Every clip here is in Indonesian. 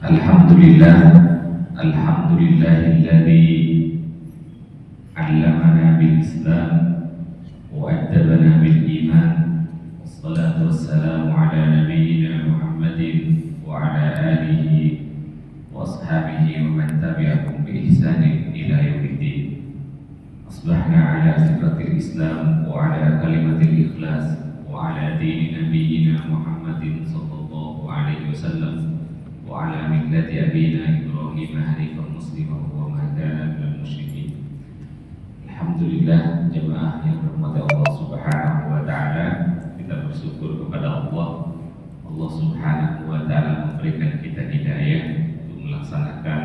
Alhamdulillah, alhamdulillahilladzi 'allamana bil Islam wa adabana bil iman. Wassalatu wassalamu ala nabiyyina Muhammadin wa ala alihi wa ashabihi wa man tabi'ahum bi ihsanin ila yaumiddin. Asbahna ala fitratil Islam wa ala kalimatil ikhlas wa ala dini nabiyyina Muhammadin sallallahu alaihi wasallam wa ala millati abina Ibrahim hanifan musliman wa ma kana minal musyrikin. Alhamdulillah, jemaah yang berhormat Allah Subhanahu wa taala, kita bersyukur kepada Allah. Allah Subhanahu wa taala memberikan kita hidayah untuk melaksanakan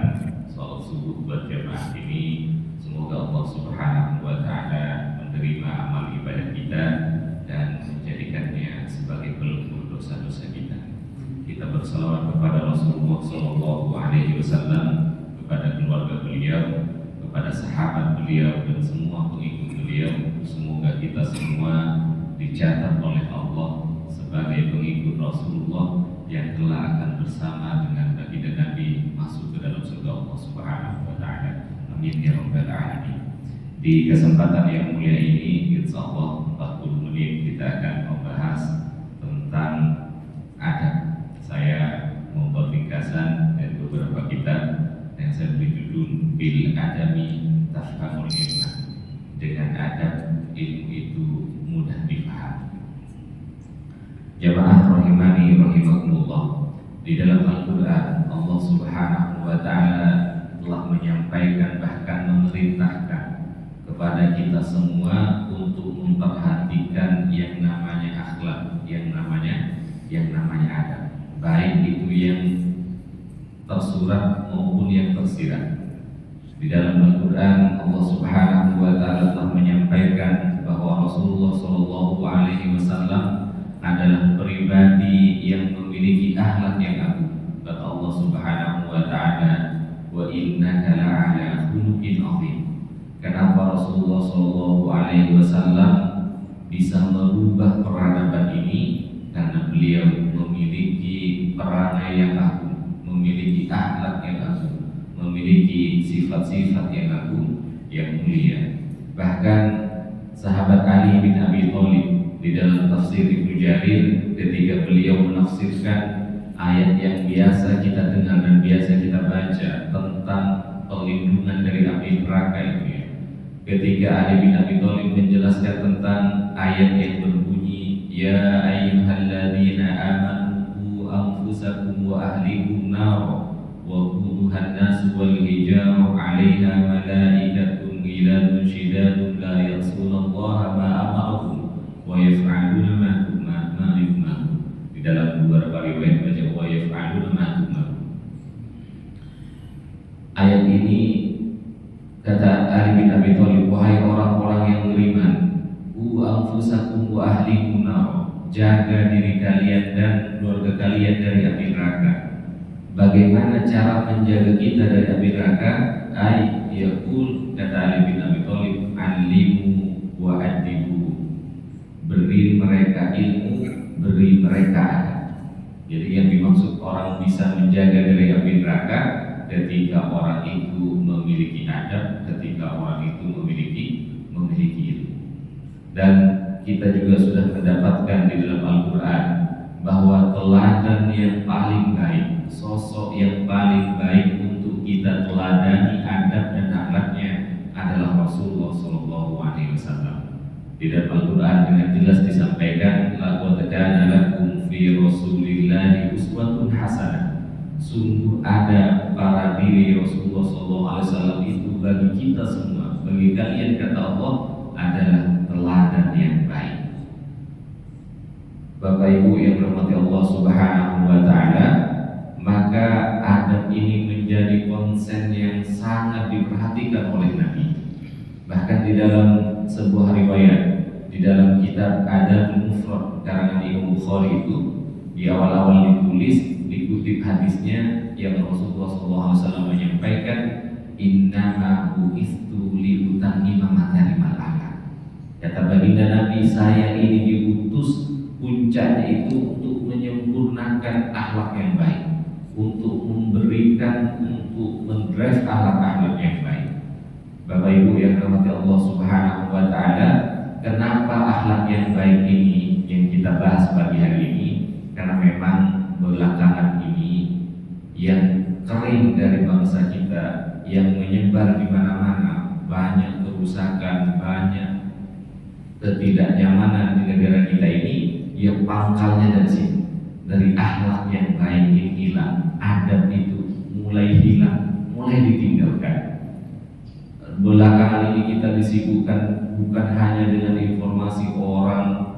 salat subuh buat jemaah ini. Semoga Allah Subhanahu wa taala menerima amal ibadah kita dan menjadikannya sebagai pelupur dosa-dosa kita. Kita bersalawat kepada Rasulullah Sallallahu Alaihi Wasallam, kepada keluarga beliau, kepada sahabat beliau dan semua pengikut beliau. Semoga kita semua dicatat oleh Allah sebagai pengikut Rasulullah yang kelak akan bersama dengan baginda Nabi masuk ke dalam surga Allah Subhanahu Wa Taala. Amin ya rabbal alamin. Di kesempatan yang mulia ini, insyaallah 40 menit kita akan membahas tentang adab. Saya membuat ringkasan dari beberapa kitab yang saya beri judul Bil Adami Tafhamul Ilmah. Dengan adab, ilmu itu mudah dipahami. Jamaah rahimani rahimakumullah, di dalam Al-Quran Allah Subhanahu wa taala telah menyampaikan, bahkan memerintahkan kepada kita semua untuk memperhatikan yang namanya akhlak, yang namanya adab, baik itu yang tersurat maupun yang tersirat. Di dalam Al-Quran Allah Subhanahu wa taala telah menyampaikan bahwa Rasulullah Shallallahu alaihi wasallam adalah pribadi yang memiliki akhlak yang agung. Kata Allah Subhanahu wa taala, "Wa innaka la'ala khuluqin 'azim." Kenapa Rasulullah Shallallahu alaihi wasallam bisa merubah peradaban ini? Karena beliau memiliki perangai yang agung, memiliki akhlak yang agung, memiliki sifat-sifat yang agung, yang mulia. Bahkan sahabat Ali bin Abi Thalib di dalam tafsir Ibnu Jarir, ketika beliau menafsirkan ayat yang biasa kita dengar dan biasa kita baca tentang perlindungan dari api neraka itu ya. Ketika Ali bin Abi Thalib menjelaskan tentang ayat yang berbunyi, "Ya ayyuhalladzina amanu qu anfusakum wa ahlikum nar wa quduhan nas wal hijaru 'alaiha malaikatun ghiladun syidadun la ya'sunallaha ma amarahum wa yaf'aluna ma yu'marun." Di dalam beberapa riwayat baca wa yaf'aluna ma yu'marun. Ayat ini kata Ali bin Abi Thalib, "Wahai orang-orang yang beriman, qu anfusakum wa ahlikum nar." Jaga diri kalian dan keluarga kalian dari api neraka. Bagaimana cara menjaga kita dari api neraka? Ai yaqul, kata Ali bin Abi Thalib, "Alimu wa adibu." Beri mereka ilmu, beri mereka adab. Jadi yang dimaksud orang bisa menjaga dari api neraka ketika orang itu memiliki adab, ketika orang itu memiliki ilmu. Dan kita juga sudah mendapatkan di dalam Al-Quran bahwa teladan yang paling baik, sosok yang paling baik untuk kita teladani adab dan akhlaknya adalah Rasulullah Sallallahu Alaihi Wasallam. Di dalam Al-Quran dengan jelas disampaikan, "Laqad kana lakum fi Rasulillahi uswatun hasanah." Sungguh ada para diri Rasulullah Sallallahu Alaihi Wasallam itu bagi kita semua, bagi kalian, kata Allah, adalah teladan yang baik. Bapak Ibu yang dirahmati Allah Subhanahu wa taala, maka adab ini menjadi konsen yang sangat diperhatikan oleh Nabi. Bahkan di dalam sebuah riwayat di dalam kitab Adabul Mufrad karangan Imam Bukhari itu, di awal-awal dikutip hadisnya yang Rasulullah SAW menyampaikan, "Innama bu'istu li utammima makarimal akhlak." Kata baginda Nabi, saya ini diutus puncaknya itu untuk menyempurnakan akhlak yang baik, untuk memberikan, untuk mendrive akhlak-akhlak yang baik. Bapak Ibu yang dirahmati Allah Subhanahu wa taala, kenapa akhlak yang baik ini yang kita bahas pagi hari ini? Karena memang belakangan ini yang kering dari bangsa kita, yang menyebar di mana-mana, banyak kerusakan, banyak ketidaknyamanan di negara kita ini, yang pangkalnya dari sini, dari akhlak yang baik ini hilang, adab itu mulai hilang, mulai ditinggalkan. Belakangan ini kita disibukkan bukan hanya dengan informasi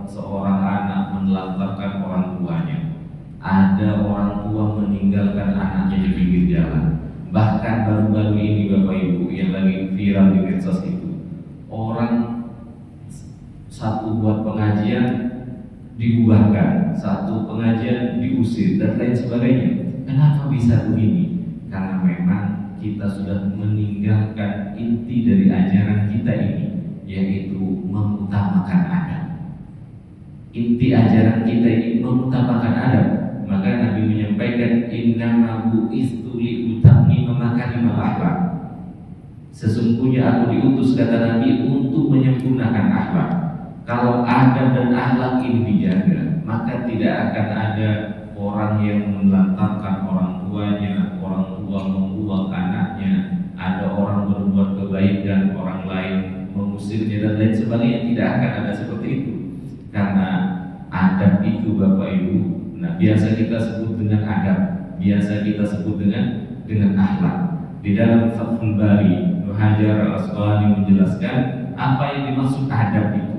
seorang anak menelantarkan orang tuanya, ada orang tua meninggalkan anaknya di pinggir jalan. Bahkan baru-baru ini Bapak Ibu yang lagi viral di medsos itu, orang satu buat pengajian dibubarkan, satu pengajian diusir dan lain sebagainya. Kenapa bisa begini? Karena memang kita sudah meninggalkan inti dari ajaran kita ini, yaitu mengutamakan adab. Inti ajaran kita ini mengutamakan adab. Maka Nabi menyampaikan, innama bu'istu liutammima makarimal akhlak. Sesungguhnya aku diutus, kata Nabi, untuk menyempurnakan akhlak. Kalau adab dan akhlak ini dijaga, maka tidak akan ada orang yang menelantarkan orang tuanya, orang tua membuang anaknya, ada orang berbuat kebaikan orang lain mengusirnya dan lain sebagainya. Tidak akan ada seperti itu. Karena adab itu Bapak Ibu, nah biasa kita sebut dengan adab, biasa kita sebut dengan akhlak. Di dalam Fathul Bari, Ibnu Hajar Al-Asqalani menjelaskan apa yang dimaksud adab itu.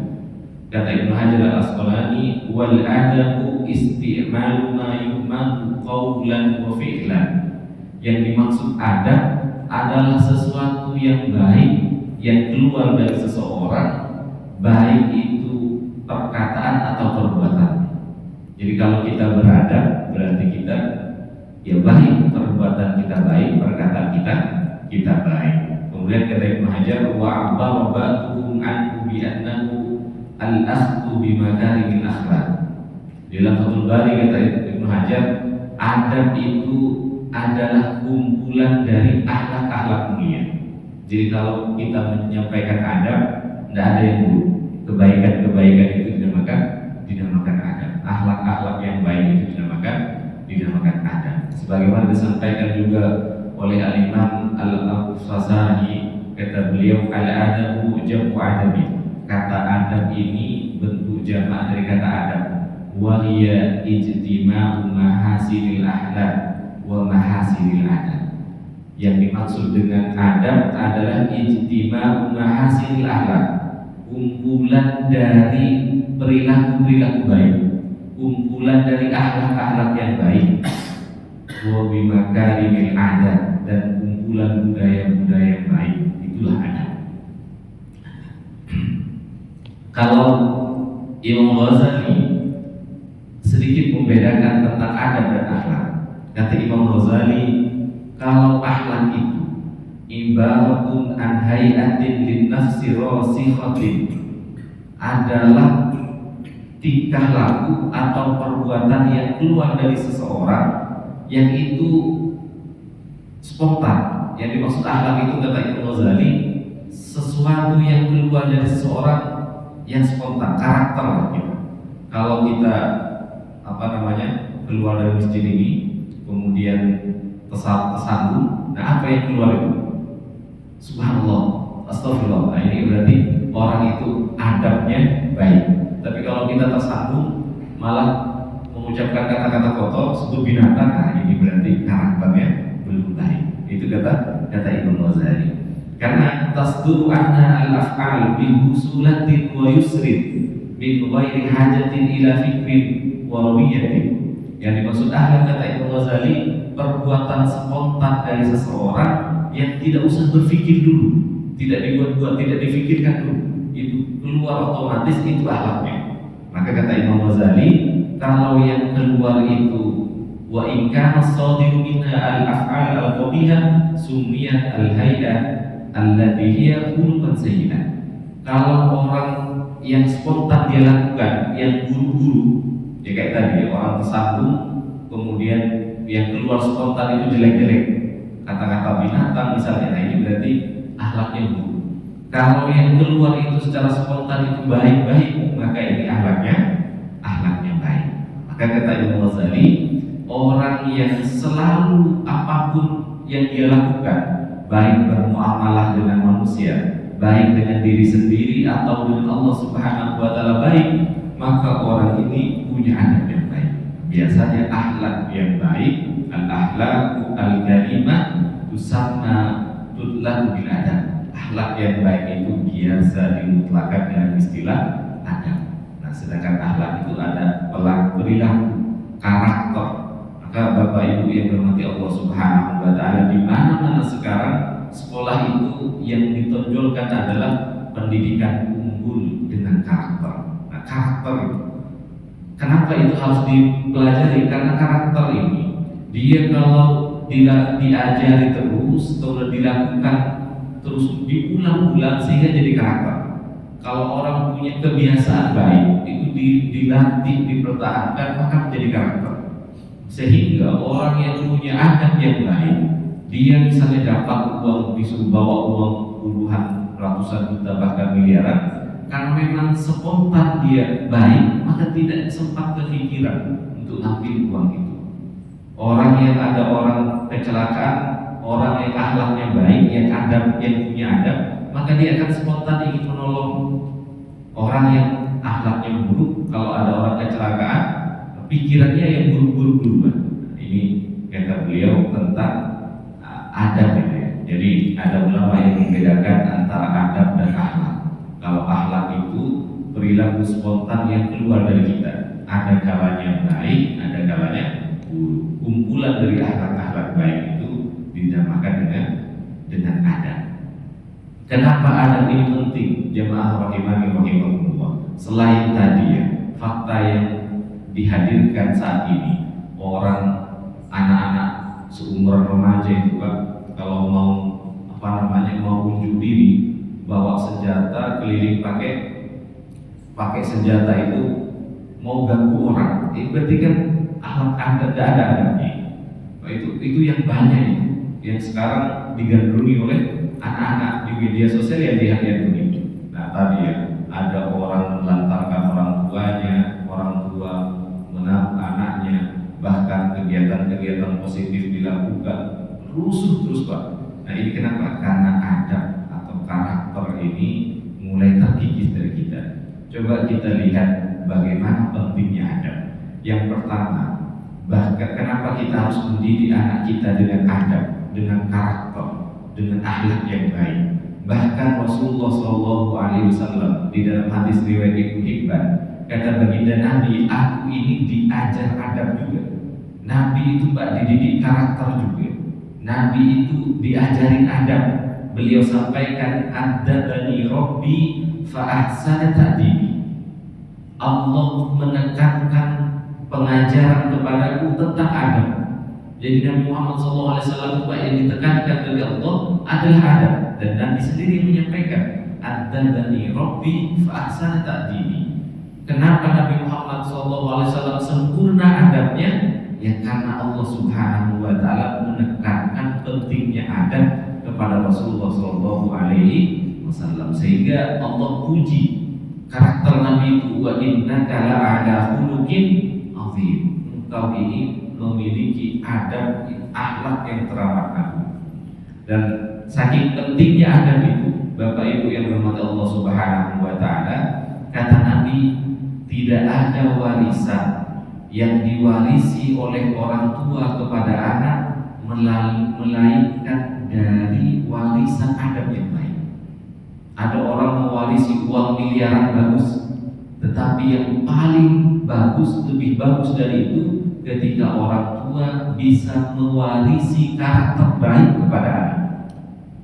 Kata Ibnu Hajar Al-Asqalani, wal adabu isti'malu ma yu'manu qawlan wa fi'lan. Yang dimaksud adab adalah sesuatu yang baik yang keluar dari seseorang, baik itu perkataan atau perbuatan. Jadi kalau kita beradab berarti kita ya baik, perbuatan kita baik, perkataan kita baik. Kemudian kata Ibnu Hajar, wa abarabatuhum anhu bi annahu al-akhdhu bi makarimil akhlaq. Dalam Fathul Bari kata Ibnu Hajar, adab itu adalah kumpulan dari akhlak-akhlak mulia. Jadi kalau kita menyampaikan adab, tidak ada yang buruk. Kebaikan-kebaikan itu dinamakan adab. Akhlak-akhlak yang baik itu dinamakan adab. Sebagaimana disampaikan juga oleh Al-Imam Al-Afsasani, kata beliau, al-adabu jam'u adabi. Kata adab ini bentuk jamak dari kata adab. Wa hiya ijtima'u mahasinil akhlaq wa mahasinil adab. Yang dimaksud dengan adab adalah ijtima'u mahasinil akhlaq, kumpulan dari perilaku-perilaku baik, kumpulan dari akhlak-akhlak yang baik, wa bimakarimil adab, dan kumpulan budaya-budaya yang baik. Itulah adab. Kalau Imam Ghazali sedikit membedakan tentang adab dan akhlak. Kata Imam Ghazali, kalau akhlak itu ibaratun an hayatin lin nafsi rasikhatin, adalah tingkah laku atau perbuatan yang keluar dari seseorang yang itu spontan. Yang dimaksud akhlak itu kata Imam Ghazali, sesuatu yang keluar dari seseorang yang spontan, karakter gitu. Kalau kita keluar dari masjid ini, kemudian tersambung, nah apa yang keluar itu? Subhanallah, astagfirullah. Nah, ini berarti orang itu adabnya baik. Tapi kalau kita tersambung malah mengucapkan kata-kata kotor, sebut binatang, nah ini berarti karakternya belum baik. Itu kata Imam Ghazali. Karena tasduru anna al-af'al bil husulatin wa yusrin min ghairi hajatin ila fikrin wa rawiyatin. Yang dimaksud akhlak kata Imam Ghazali, perbuatan spontan dari seseorang yang tidak usah berpikir dulu, tidak dibuat-buat, tidak difikirkan dulu, itu keluar otomatis, itu akhlaknya. Maka kata Imam Ghazali, kalau yang keluar itu wa in kana as-sadiru minha al-af'al al-qabihah sumiyat al-hay'ah allati hiya khuluqan sayyi'ah. Kalau orang yang spontan dia lakukan, yang buru-buru, ya kayak tadi orang tersambung kemudian yang keluar spontan itu jelek-jelek, kata-kata binatang misalnya, nah ini berarti akhlaknya buruk. Kalau yang keluar itu secara spontan itu baik-baik, maka ini akhlaknya baik. Maka kata Imam Ghazali, orang yang selalu apapun yang dia lakukan, baik bermuamalah dengan manusia, baik dengan diri sendiri atau dengan Allah Subhanahu wa taala baik, maka orang ini punya adab yang baik. Biasanya akhlak yang baik, al-akhlaqu al-karimah tusamma tutlaku bil adab. Akhlak yang baik itu biasa dimutlakan dengan istilah adab. Nah, sedangkan akhlak itu ada perilaku, karakter. Maka Bapak Ibu yang dirahmati Allah Subhanahu wa taala, di mana-mana sekarang sekolah itu yang ditonjolkan adalah pendidikan unggul dengan karakter. Nah, karakter itu, kenapa itu harus dipelajari? Karena karakter ini dia kalau diajari terus atau dilakukan terus diulang-ulang sehingga jadi karakter. Kalau orang punya kebiasaan baik itu dilatih, dipertahankan, maka menjadi karakter. Sehingga orang yang punya adab yang baik, dia misalnya dapat uang, disuruh bawa uang puluhan, ratusan juta, bahkan miliaran, karena memang spontan dia baik, maka tidak sempat kepikiran untuk ngambil uang itu. Orang yang ada orang kecelakaan, orang yang akhlaknya baik, yang punya adab, maka dia akan spontan ingin menolong. Orang yang akhlaknya buruk, kalau ada orang kecelakaan, pikirannya yang buruk-buruk duluan. Ini kata beliau tentang adab itu ya. Jadi ada ulama yang membedakan antara adab dan akhlak. Kalau akhlak itu perilaku spontan yang keluar dari kita. Ada kalanya baik, ada kalanya buruk. Kumpulan dari akhlak-akhlak baik itu dinamakan dengan adab. Kenapa adab ini penting? Jemaah rahimani rahimahumullah. Selain tadi ya, fakta yang dihadirkan saat ini, orang anak-anak seumuran remaja itu Pak, kalau mau mau unjuk diri, bawa senjata keliling pakai senjata itu mau ganggu orang. Itu berarti kan akhlak tidak ada adabnya. Nah, itu yang banyak itu, yang sekarang digandrungi oleh anak-anak di media sosial yang lihat begitu. Nah tadi ya, ada orang melantarkan orang tuanya, orang tua menabrak anaknya, bahkan kegiatan-kegiatan positif dilakukan, rusuh terus Pak. Nah ini kenapa? Karena adab atau karakter ini mulai terkikis dari kita. Coba kita lihat bagaimana pentingnya adab. Yang pertama, bahkan kenapa kita harus mendidik anak kita dengan adab, dengan karakter, dengan akhlak yang baik. Bahkan Rasulullah SAW di dalam hadis riwayat Ibnu Hibban kata baginda Nabi, aku ini diajar adab juga. Nabi itu Pak dididik karakter juga. Nabi itu diajarin adab. Beliau sampaikan, adzabani Rabbi fa ahsana ta'dibi. Allah menekankan pengajaran kepadaku tentang adab. Jadi Nabi Muhammad SAW yang ditekankan oleh Allah adalah adab, dan Nabi sendiri menyampaikan, adzabani Rabbi fa ahsana ta'dibi. Kenapa Nabi Muhammad SAW sempurna adabnya? Ya karena Allah Subhanahu wa taala menekankan pentingnya adab kepada Rasulullah SAW, sehingga Allah puji karakter Nabi itu, wa innaka la'ala khuluqin azim. Engkau ini memiliki adab, akhlak yang teramat agung. Dan saking pentingnya adab itu, Bapak Ibu yang dirahmati Allah Subhanahu wa taala, kata Nabi, tidak ada warisan yang diwarisi oleh orang tua kepada anak melainkan dari warisan adab yang baik. Ada orang mewarisi uang miliaran bagus, tetapi yang paling bagus, lebih bagus dari itu, ketika orang tua bisa mewarisi karakter baik kepada anak.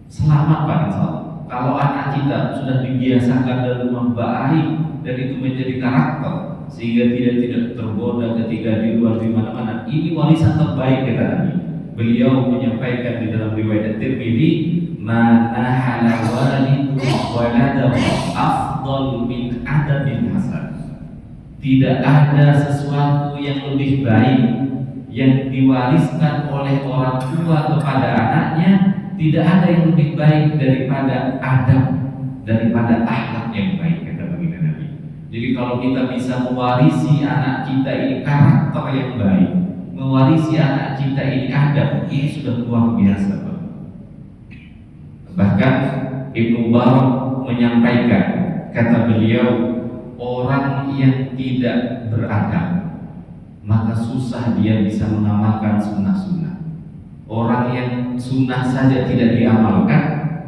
Selamat Pak Insya. Kalau anak kita sudah dibiasakan dari rumah baik dan itu menjadi karakter, sehingga tidak tergoda ketika di luar di mana-mana, ini warisan terbaik kata Nabi. Beliau menyampaikan di dalam riwayat Tirmidzi, "Manahala walidu waladahu afdal min adabin hasan." Tidak ada sesuatu yang lebih baik yang diwariskan oleh orang tua kepada anaknya, tidak ada yang lebih baik daripada adab, daripada akhlak yang baik, kata baginda Nabi. Jadi kalau kita bisa mewarisi anak kita ini karakter yang baik, mewarisi anak kita ini adab, ini sudah luar biasa, Pak. Bahkan Ibnu Barak menyampaikan, kata beliau, orang yang tidak beradab maka susah dia bisa mengamalkan sunnah-sunnah. Orang yang sunnah saja tidak diamalkan,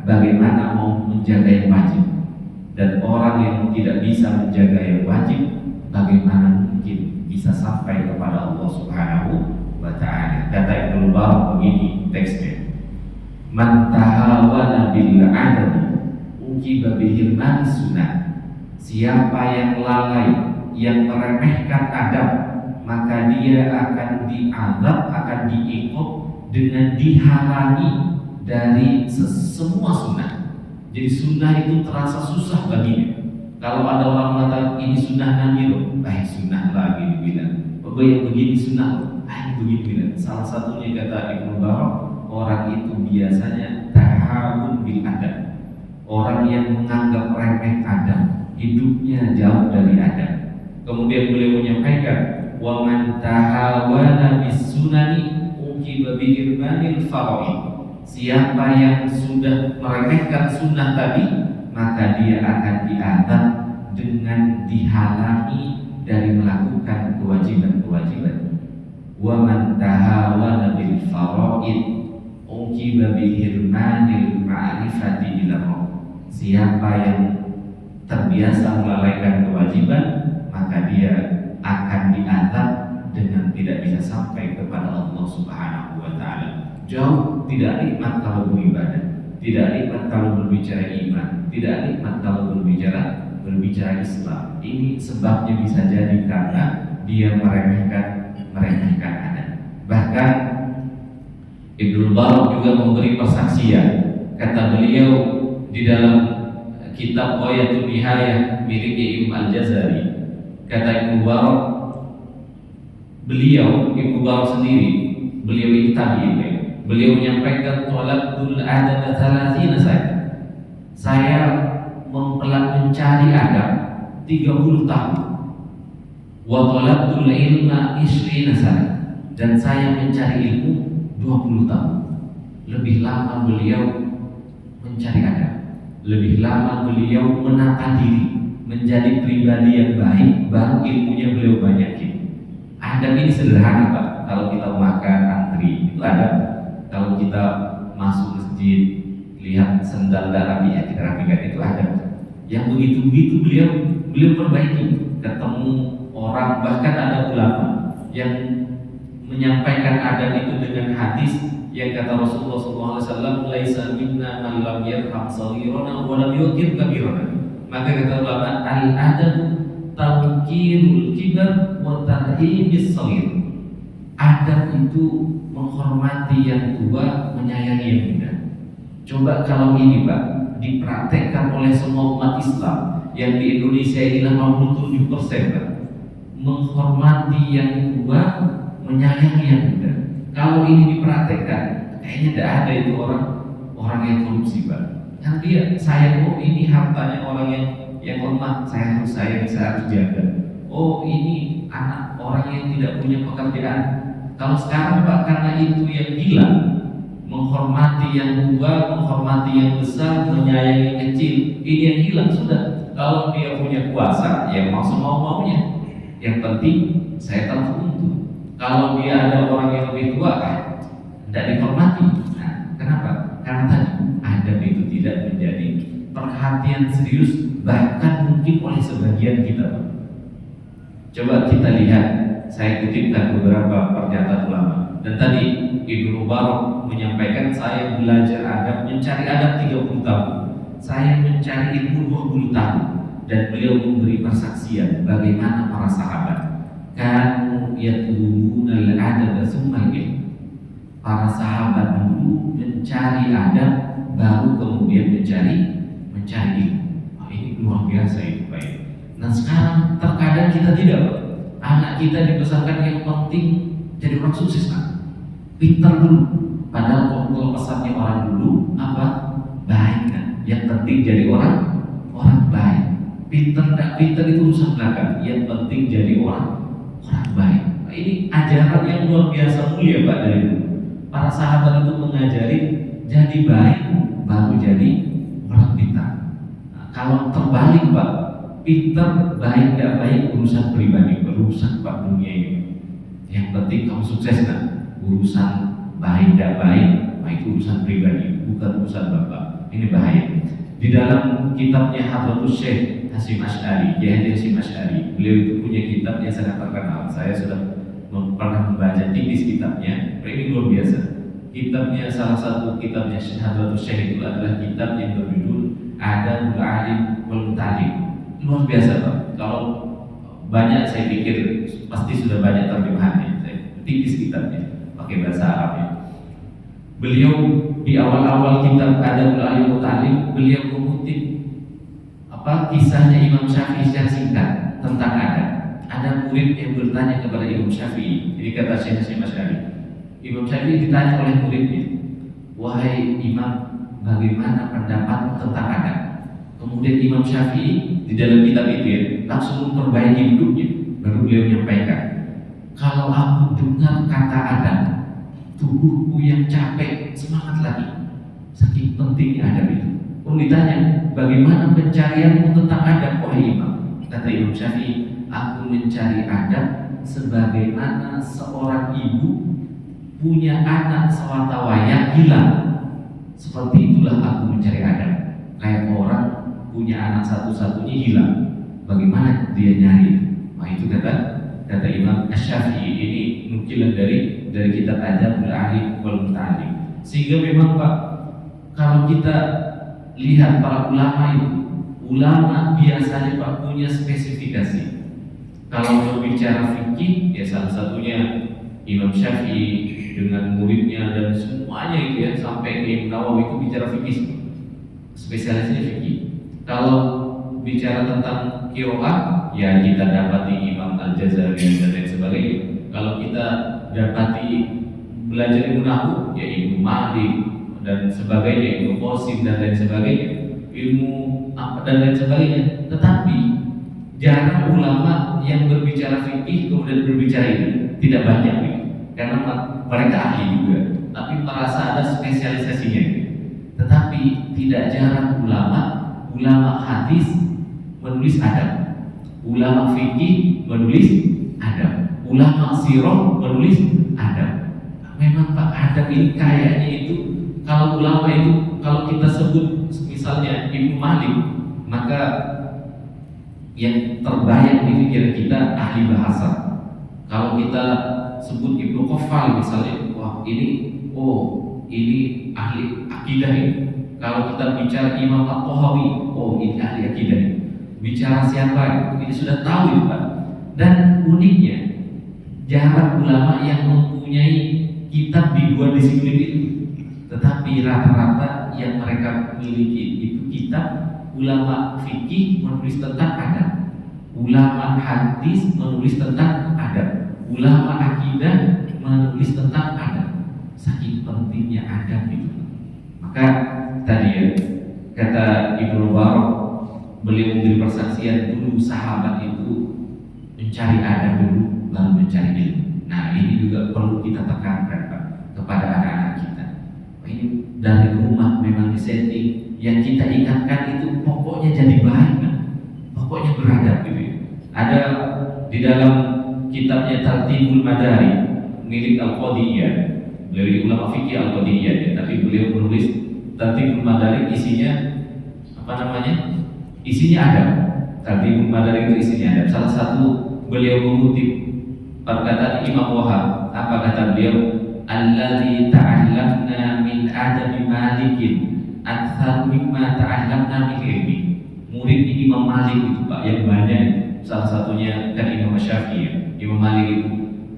bagaimana mau menjaga yang wajib? Dan orang yang tidak bisa menjaga yang wajib, bagaimana mungkin bisa sampai kepada Allah Subhanahu wa Ta'ala? Kata Ibnu Barak begini teksnya: Man tahawana bil adami ujiba bihirman sunnah. Siapa yang lalai, yang meremehkan adab, maka dia akan diazab, akan diikut dengan dihalangi dari semua sunnah. Jadi sunnah itu terasa susah baginya. Kalau ada orang mengatakan ini sunnah Nabi loh, sunnah lagi dibilang. Oh yang begini sunnah loh, begini bilang. Salah satunya kata Ibnu Barak, orang itu biasanya tahawun bil adab. Orang yang menganggap remeh adab, hidupnya jauh dari adab. Kemudian beliau menyampaikan, wa man tahawana bis sunani uqiba bi irmanil faraid. Siapa yang sudah meremehkan sunnah tadi, maka dia akan diazab dengan dihalangi dari melakukan kewajiban-kewajiban. Wa man tahawana bil faraid uqiba bi irmanil ma'rifati ila rabb. Siapa yang terbiasa melalaikan kewajiban, maka dia akan diazab dengan tidak bisa sampai kepada Allah Subhanahu wa Ta'ala. Jauh tidak nikmat kalau beribadah, tidak nikmat kalau berbicara iman, tidak nikmat kalau berbicara Islam. Ini sebabnya bisa jadi karena dia meremehkan adab. Bahkan Ibnu Barak juga memberi persaksian. Kata beliau di dalam kitab Ghayatul Nihayah milik Imam Al-Jazari, kata Ibnu Barak, Ibnu Barak sendiri, beliau itu tabi'in, beliau menyampaikan talabul adab 30 saya mencari adab 30 tahun, wa talabul ilma 20 dan saya mencari ilmu 20 tahun. Lebih lama beliau mencari adab, lebih lama beliau menata diri menjadi pribadi yang baik, baru ilmunya beliau banyakin. Adab ini sederhana, Pak. Kalau kita makan antri itu adab. Kalau kita masuk masjid lihat sendal rapi, ya kita rapikan, itu adab. Yang begitu-begitu beliau perbaiki. Ketemu orang, bahkan ada ulama yang menyampaikan adab itu dengan hadis yang kata Rasulullah SAW, laisa minna man lam yarham saghirana wa lam yuqir kabirana. Maka kata ulama, al-adabu tawqirul kibar wa tarhimis saghir. Adab itu menghormati yang tua, menyayangi yang muda. Coba kalau ini, Pak, dipraktekkan oleh semua umat Islam yang di Indonesia ini 87%, Pak. Menghormati yang tua, menyayangi yang muda. Kalau ini dipraktekkan, kayaknya tidak ada itu orang yang korupsi, Pak. Yang dia sayang, oh ini hartanya orang yang lemah, saya harus jaga. Oh ini anak orang yang tidak punya pekerjaan. Kalau sekarang, Pak, karena itu yang hilang, menghormati yang tua, menghormati yang besar, menyayangi yang kecil, ini yang hilang sudah. Kalau dia punya kuasa, ya mau semau-maunya. Yang penting saya tahu untung. Kalau dia ada orang yang lebih tua, tidak dihormati. Nah, kenapa? Karena tadi adab itu tidak menjadi perhatian serius, bahkan mungkin oleh sebagian kita. Coba kita lihat, saya kutipkan beberapa pernyataan ulama. Dan tadi Ibnu Barak menyampaikan, saya belajar adab, mencari adab 30 tahun. Saya mencari ilmu 20 tahun. Dan beliau memberi persaksian bagaimana para sahabat kanu yatlubuna al-adab tsumma al-ilm. Para sahabat dulu mencari adab, baru kemudian mencari ilmu. Ini luar biasa itu, Pak. Nah sekarang terkadang kita tidak, anak kita dibesarkan yang penting jadi orang sukses kan, pintar dulu. Padahal kalau pesannya orang dulu apa? Baik kan. Yang penting jadi orang baik. Pintar nggak pintar itu urusan belakang. Yang penting jadi orang baik. Nah, ini ajaran yang luar biasa mulia Pak dari dulu. Para sahabat itu mengajari jadi baik baru jadi orang pintar. Nah, kalau terbalik Pak, pintar baik nggak baik urusan pribadi, urusan Pak dunia ini. Yang penting kamu sukses kan. Urusan baik nggak baik, nah itu urusan pribadi, bukan urusan Bapak. Ini bahaya. Di dalam kitabnya Hadratus Syekh Hasyim Asy'ari, Kiai Hasyim Asy'ari, beliau itu punya kitab yang sangat terkenal. Saya sudah pernah membaca tipis kitabnya. Ini luar biasa. Kitabnya, salah satu kitabnya Hadratus Syekh itu adalah kitab yang berjudul Adabul Alim wal Muta'allim. Luar biasa Pak. Kalau banyak saya pikir pasti sudah banyak terjemahannya. Tipis kitabnya, pakai bahasa Arabnya. Beliau di awal-awal kitab Adabul Alim Muta'allim, beliau mengutip kisahnya Imam Syafi'i secara singkat tentang adab. Ada murid yang bertanya kepada Imam Syafi'i. Jadi kata Syekh Hasyim Asy'ari, Imam Syafi'i ditanya oleh muridnya, "Wahai Imam, bagaimana pendapat tentang adab?" Kemudian Imam Syafi'i di dalam kitab itu langsung memperbaiki hidupnya. Baru beliau menyampaikan, "Kalau aku dengar kata adab, tubuhku yang capek semangat lagi. Saking pentingnya adab itu." Kalau ditanya, "Bagaimana pencarianmu tentang adab, wahai Imam?" Kata Imam Syafi'i, "Aku mencari adab sebagaimana seorang ibu punya anak sewaktu yang hilang. Seperti itulah aku mencari adab. Kayak orang punya anak satu-satunya hilang, bagaimana dia nyari?" Nah itu kata Imam Asy-Syafi'i. Ini nukilan dari kitab Adabul Alim wal Muta'allim. Sehingga memang Pak, kalau kita lihat para ulama itu, ulama biasanya Pak punya spesifikasi. Kalau berbicara fikih, ya salah satunya Imam Syafi'i dengan muridnya dan semuanya itu ya, sampai Imam Nawawi itu bicara fikih, spesialisnya fikih. Kalau bicara tentang qiraat, ya kita dapati Imam Al-Jazari dan lain sebagainya. Kalau kita dapati belajar ilmu nahwu, ya Ibnu Malik dan sebagainya, Ibnu Qasim dan lain sebagainya, ilmu apa dan lain sebagainya. Tetapi jarang ulama yang berbicara fikih kemudian berbicara ini, tidak banyak ini. Karena mereka ahli juga, tapi merasa ada spesialisasinya. Tetapi tidak jarang ulama hadis menulis adab, ulama fikih menulis adab, ulama sirah menulis adab. Memang Pak, adab ini kayaknya itu, kalau ulama itu, kalau kita sebut misalnya Ibnu Malik, maka yang terbayang di pikiran kita ahli bahasa. Kalau kita sebut Ibnu Qofal misalnya, wah ini ahli akidah ini. Kalau kita bicara Imam At-Tahawi, oh ini ahli akidah. Bicara siapa, ini sudah tahu itu Pak. Dan uniknya, jarang ulama yang mempunyai kitab di dua disiplin itu. Tetapi rata-rata yang mereka miliki itu kitab. Ulama fikih menulis tentang adab, ulama hadis menulis tentang adab, ulama akidah menulis tentang adab. Saking pentingnya adab itu. Maka tadi ya, kata Ibnu Mubarak, beliau memberi persaksian dulu sahabat itu mencari adab dulu lalu mencari ilmu. Nah ini juga perlu kita tekankan Pak kepada anak-anak kita. Ini dari rumah memang disetting, yang kita ingatkan itu pokoknya jadi baik kan? Pokoknya beradab gitu ya. Ada di dalam kitabnya Tartibul Madari milik Al-Qadiyah, dari ulama fikih Al-Qadiyah ya, tapi beliau menulis Tartibul Madari, isinya isinya adab. Tartibul Madari itu isinya adab. Salah satu beliau mengutip perkataan Imam Wahab. Apa kata beliau? Alladzi ta'allamna min adabi Malikin aktsar mimma ta'allamna min ilmi. Murid Imam Malik itu Pak yang banyak. Salah satunya kan Imam Syafi'i. Imam Malik itu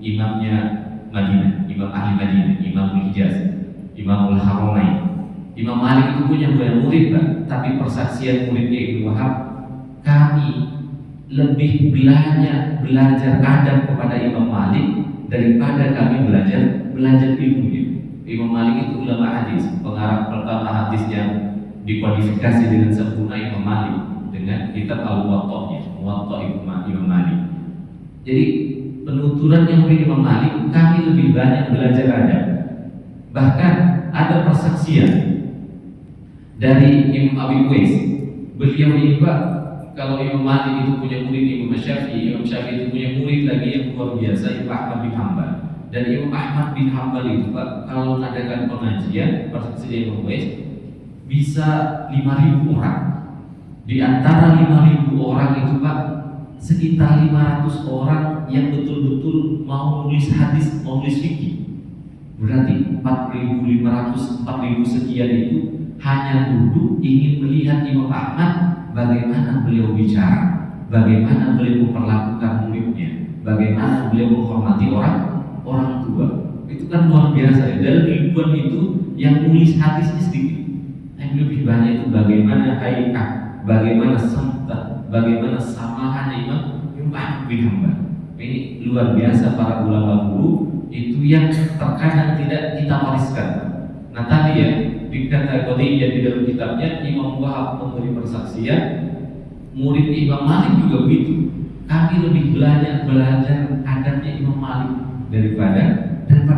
imamnya Madinah, imam ahli Madinah, imam Hijaz, Imamul Haramain. Imam Malik itu punya banyak murid Pak, tapi persaksian muridnya Ibnu Wahab, kami lebih belajar adab kepada Imam Malik daripada kami belajar ilmu itu. Imam Malik itu ulama hadis, pengarang pertama hadis yang dikodifikasi dengan sempurna Imam Malik dengan kitab Al-Muwatta, Muwatta Imam Malik. Jadi penuturan yang oleh Imam Malik, kami lebih banyak belajar adab. Bahkan ada persaksian dari Imam Abi Uwais. Beliau ini Pak, kalau Imam Malik itu punya murid Imam Syafi'i, Imam Syafi'i itu punya murid lagi yang luar biasa, Imam Ahmad bin Hanbal. Dan Imam Ahmad bin Hanbal itu Pak, kalau mengadakan pengajian, persaksian Imam Uwais, bisa 5.000 orang. Di antara 5.000 orang itu Pak, sekitar 500 orang yang betul-betul mau nulis hadis, mau nulis fikih. Berarti 4.500, 4.000 sekian itu hanya duduk ingin melihat Imam Ahmad bagaimana beliau bicara, bagaimana beliau memperlakukan muridnya, bagaimana beliau menghormati orang tua. Itu kan luar biasa ya. Dari ribuan itu yang nulis hadisnya sedikit. Yang lebih banyak itu bagaimana haikah, bagaimana santai, bagaimana samahan Imam Ahmad bin Hanbal. Ini luar biasa para ulama dulu itu yang terkadang tidak kita wariskan. Nah tadi ya dikategorikan di dalam kitabnya Imam Wahab memberi persaksian, murid Imam Malik juga begitu. Kami lebih belajar adabnya Imam Malik daripada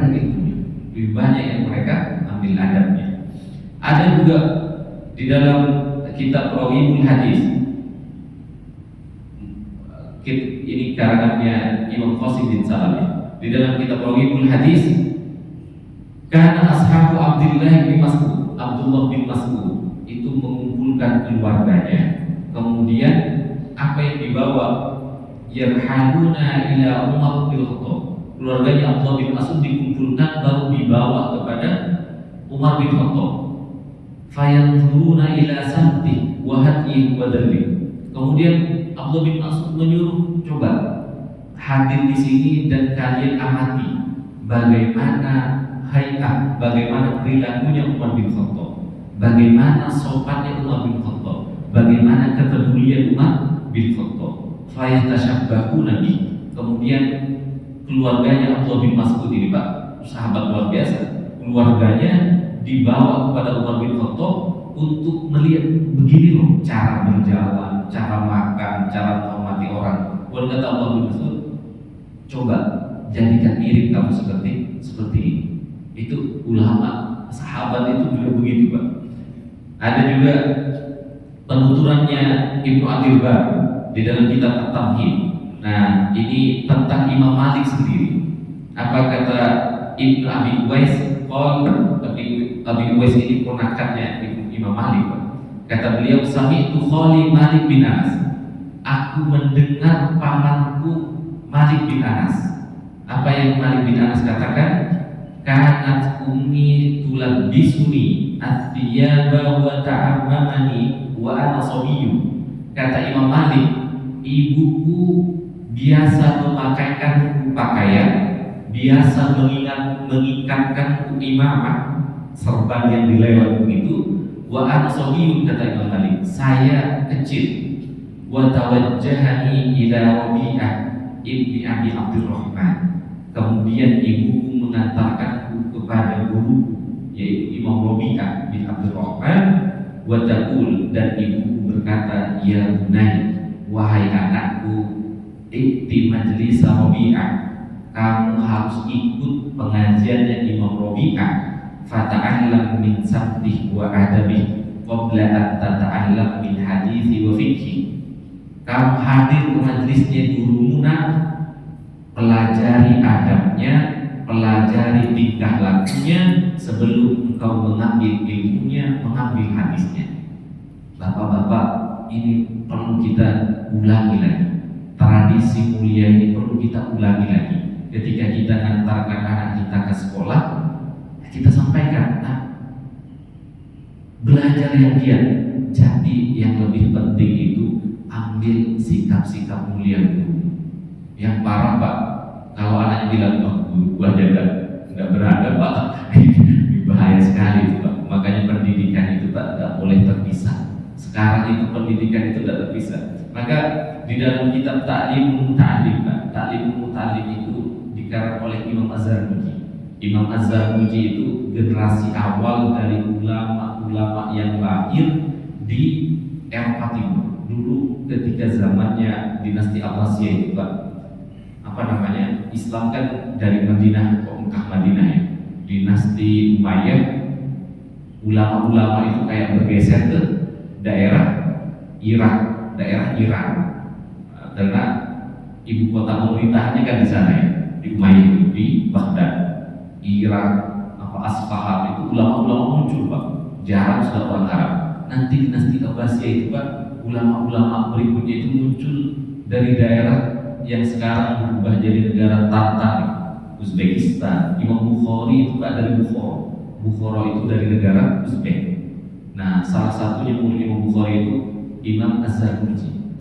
ilmunya. Lebih banyak yang mereka ambil adabnya. Ada juga di dalam kitab Rawihul Hadis, ini karangannya Imam Qasim bin Salam. Di dalam kitab Rawihul Hadis, karena ashabu Abdullah bin Mas'ud itu mengumpulkan keluarganya, kemudian apa yang dibawa, yarhaluna ila Umar bin Khattab. Keluarganya Abdullah bin Mas'ud dikumpulkan baru dibawa kepada Umar bin Khattab. Fayanzuruna ila samti wa hadyi wa dalli. Kemudian Abdullah bin Mas'ud menyuruh, coba hadir di sini dan kalian amati bagaimana hayat, bagaimana perilakunya Umar bin Khattab, bagaimana sopannya Umar bin Khattab, bagaimana kepedulian Umar bin Khattab. Fayatashabbahu nabi. Kemudian keluarganya Abdullah bin Mas'ud ini Pak, sahabat luar biasa, keluarganya dibawa kepada Umar bin Khattab untuk melihat begini loh cara berjalan, cara makan, cara menghormati orang. Kemudian kata Umar bin Mas'ud, coba jadikan mirip kamu seperti ini. Itu ulama sahabat itu juga begitu Pak. Ada juga penuturannya Ibnu Abdul Bar di dalam kitab At-Tamhid. Nah ini tentang Imam Malik sendiri. Apa kata Ibnu Abi Uwais? Abi Uwais ini ponakannya Imam Malik Pak. Kata beliau, sami'tu khali Malik bin Anas. Aku mendengar pamanku Malik bin Anas. Apa yang Malik bin Anas katakan? Kanat ummi tulabbisuni athiyaba wa ta'ammamani wa ana sabiyyun. Kata Imam Malik, ibuku biasa memakaikanku pakaian, biasa mengikatkanku imamah, serban yang dilewat begitu. Wa ana sabiyyun, kata Imam Malik, saya kecil. Wa tawajjahani ila Rabi'ah ibni Abi Abdurrahman. Kemudian ibuku mengantarkanku kepada guru yaitu Imam Rabi'ah bin Abdurrahman. Wa taqul, dan ibuku berkata, ya bunai, wahai anakku, ikti majlis Rabi'ah, kamu harus ikut pengajiannya Imam Rabi'ah. Fata'allam min sabtih wa adabih qabla an tata'allam min hadithi wa fikhi. Kamu hadir ke majlisnya dulu pelajari adabnya, pelajari tingkah lakunya sebelum engkau mengambil ilmunya, mengambil hadisnya. Bapak-bapak, ini perlu kita ulangi lagi. Tradisi mulia ini perlu kita ulangi lagi. Ketika kita antarkan anak kita ke sekolah, kita sampaikan, nah, belajar yang giat. Jadi yang lebih penting itu ambil sikap-sikap mulia dulu. Yang parah Pak, kalau anaknya bilang, oh guru gua aja nggak berada Pak, ini bahaya sekali itu Pak. Makanya pendidikan itu Pak tidak boleh terpisah. Sekarang itu pendidikan itu tidak terpisah. Maka di dalam kitab Ta'lim Muta'allim Pak, Ta'lim Muta'allim itu dikarang oleh Imam Az-Zarnuji. Imam Az-Zarnuji itu generasi awal dari ulama-ulama yang lahir di Eropa Timur. Dulu ketika zamannya dinasti Abbasiyah itu Pak, Islam kan dari Madinah ke Mekah Madinah ya. Dinasti Umayyah, ulama-ulama itu kayak bergeser ke daerah Irak, karena ibu kota pemerintahnya kan di sana ya, di Umayyah itu di Baghdad, Irak, Asfahan itu ulama-ulama muncul Pak, jarang sudah orang Arab. Nanti dinasti Abbasiyah itu Pak, ulama-ulama berikutnya itu muncul dari daerah yang sekarang berubah jadi negara Tatar, Uzbekistan. Imam Bukhari itu Pak dari Bukhara itu dari negara Uzbek. Nah, salah satunya murid Imam Bukhari itu Imam Az-Zarnuji.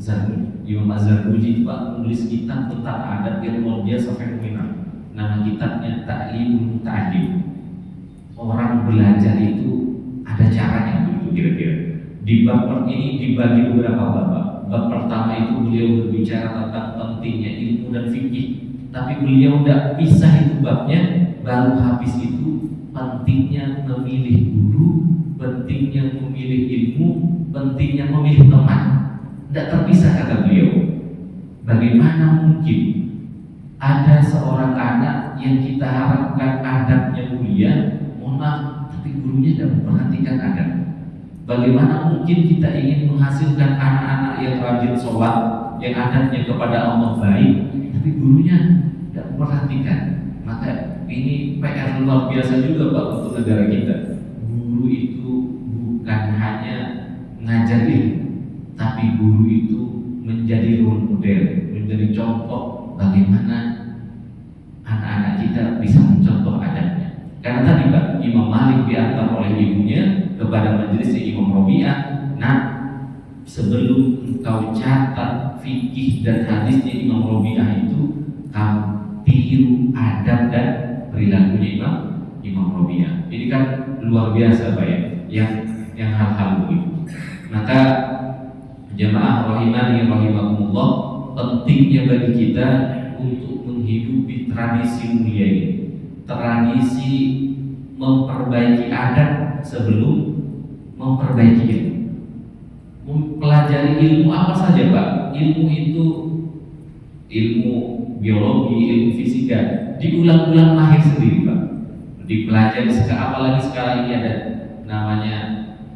Imam Az-Zarnuji itu Pak menulis kitab tentang adat yang luar biasa fenomenal. Nama kitabnya Ta'limul Muta'allim. Orang belajar itu ada caranya begitu kira-kira. Di bab ini dibagi beberapa bab. Bab pertama itu beliau berbicara tentang pentingnya ilmu dan fikih, tapi beliau tidak pisah itu babnya. Baru habis itu pentingnya memilih guru, pentingnya memilih ilmu, pentingnya memilih teman. Tidak terpisah kata beliau. Bagaimana mungkin ada seorang anak yang kita harapkan adabnya mulia, tapi gurunya tidak memperhatikan adab? Bagaimana mungkin kita ingin menghasilkan anak-anak yang rajin sholat, yang adabnya kepada Allah baik, tapi gurunya tidak memperhatikan? Maka ini PR luar biasa juga Pak untuk negara kita. Guru itu bukan hanya ngajar ilmu, tapi guru itu menjadi role model, menjadi contoh bagaimana anak-anak kita bisa mencontoh adabnya. Karena tadi Pak, Imam Malik diantar oleh ibunya kepada majelisnya Imam Rabi'ah. Nah, sebelum engkau catat fikih dan hadisnya Imam Rabi'ah itu, kamu tiru adab dan perilakunya Imam Rabi'ah. Ini kan luar biasa Pak ya, yang hal-hal begitu. Maka jamaah rahimani rahimakumullah, pentingnya bagi kita untuk menghidupi tradisi mulia ini. Tradisi memperbaiki adab sebelum memperbaiki ilmu. Mempelajari ilmu apa saja Pak? Ilmu itu ilmu biologi, ilmu fisika diulang-ulang lahir sendiri Pak. Dipelajari apalagi sekarang ini ada namanya